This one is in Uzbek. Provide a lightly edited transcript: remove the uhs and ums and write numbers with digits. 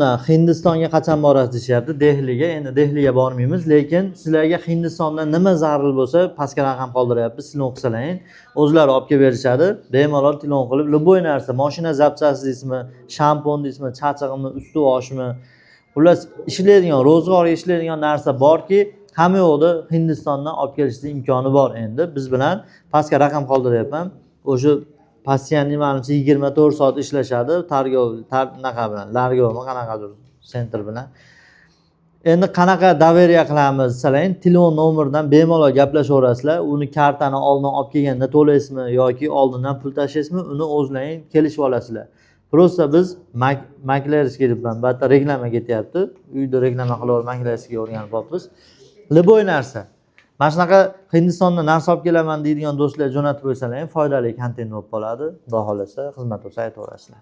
Hindistonga qachon borasiz deyapti, Dehliga. Endi Dehliga bormaymiz, lekin sizlarga Hindistondan nima zarur bo'lsa, pastga raqam qoldiryapmiz, telefon qilsalaring, o'zlari olib kelib berishadi. Bemalol telefon qilib, любой narsa, mashina zapchasi deysizmi, shampun deysizmi, chachig'imi, usti oshmi, xullas ishlaydigan, ro'zg'orga ishlaydigan narsa borki, hamma yo'qda Hindistondan olib kelishning imkoni bor. Endi biz bilan pastga raqam qoldiryapman. O'sha Pasiyanni manimcha 24 soat ishlashadi, targov naqa bilan, largovmi qanaqadir sentr bilan. Endi qanaqa daveriya qilamiz desalang, telefon nomeridan bemalol gaplashaverasizlar. Uni kartani oldin olib kelganda to'laysizmi yoki oldindan pul tashlaysizmi, uni o'zlaring kelishib olasizlar. Prosta biz maklerskiga debman, battar reklama ketyapti. Uyda reklama qilaverib maklerskiga o'rganib qolibmiz. Любой narsa. Mana shunaqa Hindistondan narsa olib kelaman deydigan do'stlar jo'natib qo'ysalar, foydali kontent bo'lib qoladi. Xudo xolasa xizmat bo'lsa aytaverasizlar.